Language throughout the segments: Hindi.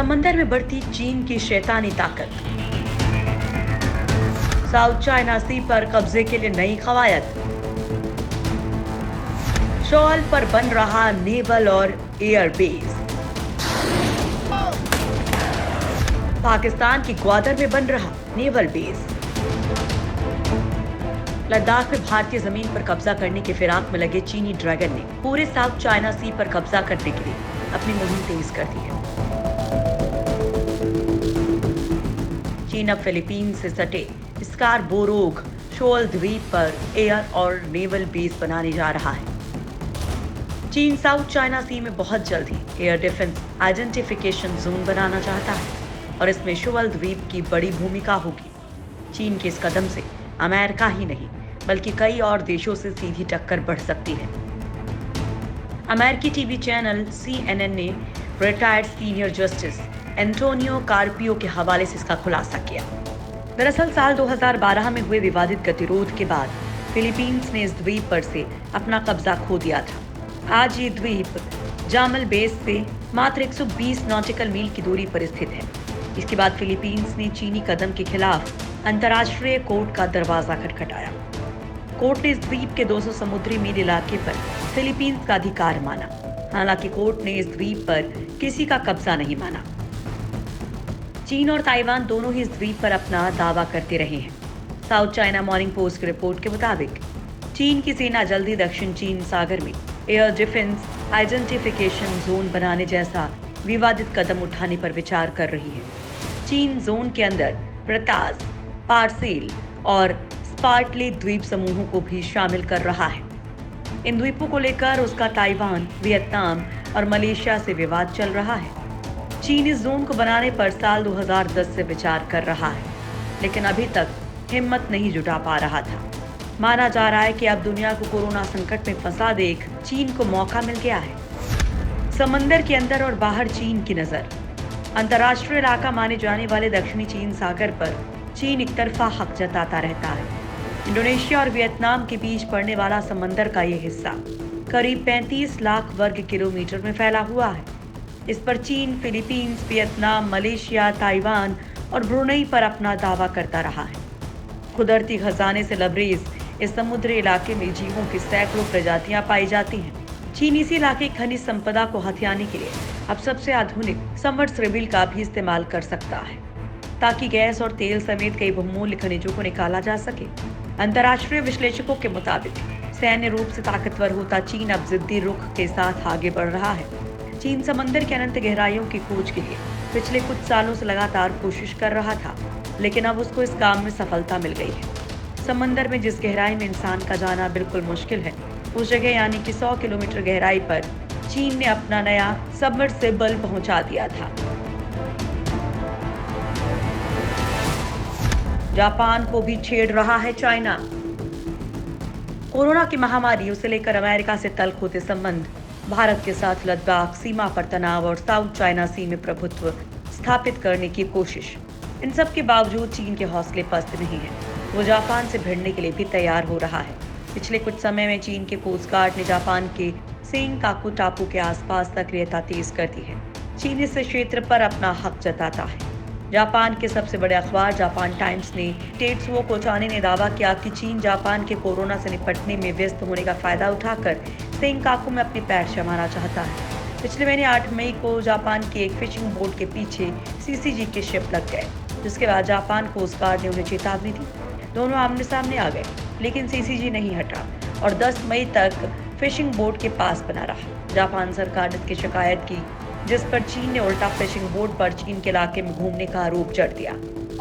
समंदर में बढ़ती चीन की शैतानी ताकत। साउथ चाइना सी पर कब्जे के लिए नई कवायद। शॉल पर बन रहा नेवल और एयर बेस। पाकिस्तान की ग्वादर में बन रहा नेवल बेस। लद्दाख में भारतीय जमीन पर कब्जा करने के फिराक में लगे चीनी ड्रैगन ने पूरे साउथ चाइना सी पर कब्जा करने के लिए अपनी मुहिम तेज कर दी है। चीन अब फिलीपींस से सटे स्कारबोरोग शोल द्वीप पर एयर और नेवल बेस बनाने जा रहा है। चीन साउथ चाइना सी में बहुत जल्द ही एयर डिफेंस आइडेंटिफिकेशन जोन बनाना चाहता है और इसमें शोल द्वीप की बड़ी भूमिका होगी। चीन के इस कदम से अमेरिका ही नहीं बल्कि कई और देशों से सीधी टक्कर बढ़ सकती है। अमेरिकी टीवी चैनल CNN ने retired senior justice Antonio Carpio के हवाले से इसका खुलासा किया। दरअसल साल 2012 में हुए विवादित गतिरोध के बाद फिलीपींस ने इस द्वीप पर से अपना कब्जा खो दिया था। आज ये द्वीप जामल बेस से मात्र 120 नॉटिकल मील की दूरी पर स्थित है। इसके बाद फिलीपींस ने चीनी कदम के खिलाफ अंतर्राष्ट्रीय कोर्ट का दरवाजा खटखटाया। कोर्ट ने इस द्वीप के 200 समुद्री मील इलाके पर फिलीपींस का अधिकार माना। हालांकि कोर्ट ने इस द्वीप पर किसी का कब्जा नहीं माना। चीन और ताइवान दोनों ही इस द्वीप पर अपना दावा करते रहे हैं। साउथ चाइना मॉर्निंग पोस्ट की रिपोर्ट के मुताबिक चीन की सेना जल्दी दक्षिण चीन सागर में एयर डिफेंस आइडेंटिफिकेशन जोन बनाने जैसा विवादित कदम उठाने पर विचार कर रही है। चीन जोन के अंदर प्रतास, पार्सेल और स्पार्टले द्वीप समूहों को भी शामिल कर रहा है। इन द्वीपों को लेकर उसका ताइवान, वियतनाम और मलेशिया से विवाद चल रहा है। चीन इस जोन को बनाने पर साल 2010 से विचार कर रहा है, लेकिन अभी तक हिम्मत नहीं जुटा पा रहा था। माना जा रहा है कि अब दुनिया को कोरोना संकट में फंसा देख चीन को मौका मिल गया है। समंदर के अंदर और बाहर चीन की नजर। अंतर्राष्ट्रीय इलाका माने जाने वाले दक्षिणी चीन सागर पर चीन एक तरफा हक जताता रहता है। इंडोनेशिया और वियतनाम के बीच पड़ने वाला समंदर का ये हिस्सा करीब 35 लाख वर्ग किलोमीटर में फैला हुआ है। इस पर चीन फिलीपींस, वियतनाम, मलेशिया, ताइवान और ब्रुनेई पर अपना दावा करता रहा है। कुदरती खजाने से लबरेज इस समुद्री इलाके में जीवों की सैकड़ों प्रजातियां पाई जाती हैं। चीन इसी इलाके की खनिज संपदा को हथियाने के लिए अब सबसे आधुनिक सबमर्सिबल का भी इस्तेमाल कर सकता है, ताकि गैस और तेल समेत कई बहुमूल्य खनिजों को निकाला जा सके। अंतर्राष्ट्रीय विश्लेषकों के मुताबिक सैन्य रूप से ताकतवर होता चीन अब जिद्दी रुख के साथ आगे बढ़ रहा है। चीन समंदर के अनंत गहराइयों की खोज के लिए पिछले कुछ सालों से लगातार कोशिश कर रहा था, लेकिन अब उसको इस काम में सफलता मिल गई है। समंदर में जिस गहराई में इंसान का जाना बिल्कुल मुश्किल है, उस जगह यानी कि 100 किलोमीटर गहराई पर चीन ने अपना नया सबमर्सिबल पहुंचा दिया था। जापान को भी छेड़ रहा है चाइना। कोरोना की महामारी उसे लेकर अमेरिका से तल्ख होते संबंध, भारत के साथ लद्दाख सीमा पर तनाव और साउथ चाइना सी में प्रभुत्व स्थापित करने की कोशिश, इन सब के बावजूद चीन के हौसले पस्त नहीं है। वो जापान से भिड़ने के लिए भी तैयार हो रहा है। पिछले कुछ समय में चीन के कोस्ट गार्ड ने जापान के सेंकाकू टापू के आसपास सक्रियता तेज कर दी है। चीन इस क्षेत्र पर अपना हक जताता है। जापान के सबसे बड़े अखबार जापान टाइम्स ने टेट्सुओ कोचाने ने दावा किया कि चीन जापान के कोरोना से निपटने में व्यस्त होने का फायदा उठाकर सेंकाकू में अपनी पैर जमाना चाहता है। पिछले महीने 8 मई को जापान की एक फिशिंग बोट के पीछे CCG के शिप लग गए, जिसके बाद जापान कोस्ट गार्ड ने उन्हें चेतावनी दी। दोनों आमने सामने आ गए, लेकिन CCG नहीं हटा और 10 मई तक फिशिंग बोट के पास बना रहा। जापान सरकार ने इसकी शिकायत की, जिस पर चीन ने उल्टा फिशिंग बोट पर चीन के इलाके में घूमने का आरोप जड़ दिया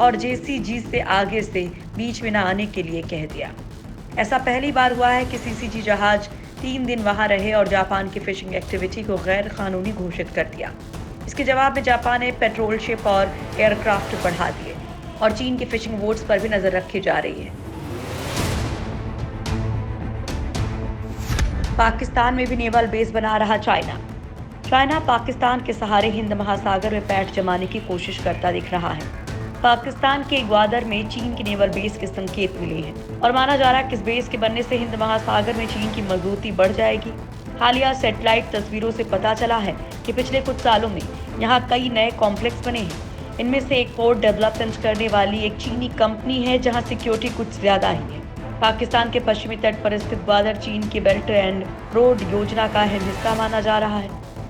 और JCG से आगे से बीच में न आने के लिए कह दिया। ऐसा पहली बार हुआ है कि CCG जहाज 3 दिन वहां रहे और जापान की फिशिंग एक्टिविटी को गैर कानूनी घोषित कर दिया। इसके जवाब में जापान ने पेट्रोल शिप और एयरक्राफ्ट बढ़ा दिए और चीन की फिशिंग बोट्स पर भी नजर रखी जा रही है। पाकिस्तान में भी नेवल बेस बना रहा चाइना। चाइना पाकिस्तान के सहारे हिंद महासागर में पैठ जमाने की कोशिश करता दिख रहा है। पाकिस्तान के ग्वादर में चीन की नेवल बेस के संकेत मिले हैं और माना जा रहा है कि इस बेस के बनने से हिंद महासागर में चीन की मजबूती बढ़ जाएगी। हालिया सैटेलाइट तस्वीरों से पता चला है कि पिछले कुछ सालों में यहाँ कई नए कॉम्प्लेक्स बने हैं। इनमें से एक पोर्ट डेवलपमेंट करने वाली एक चीनी कंपनी है, जहां सिक्योरिटी कुछ ज्यादा ही है। पाकिस्तान के पश्चिमी तट पर स्थित ग्वादर चीन की बेल्ट एंड रोड योजना का अहम हिस्सा माना जा रहा है।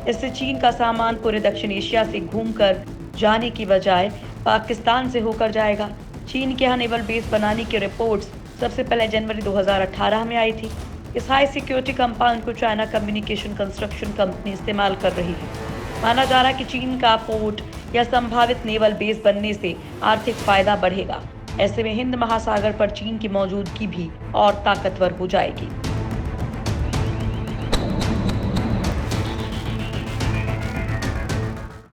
इससे चीन का सामान पूरे दक्षिण एशिया से घूमकर जाने की बजाय पाकिस्तान से होकर जाएगा। चीन के यहाँ नेवल बेस बनाने की रिपोर्ट्स सबसे पहले जनवरी 2018 में आई थी। इस हाई सिक्योरिटी कंपाउंड को चाइना कम्युनिकेशन कंस्ट्रक्शन कंपनी इस्तेमाल कर रही है। माना जा रहा है कि चीन का पोर्ट या संभावित नेवल बेस बनने से आर्थिक फायदा बढ़ेगा। ऐसे में हिंद महासागर पर चीन की मौजूदगी भी और ताकतवर हो जाएगी।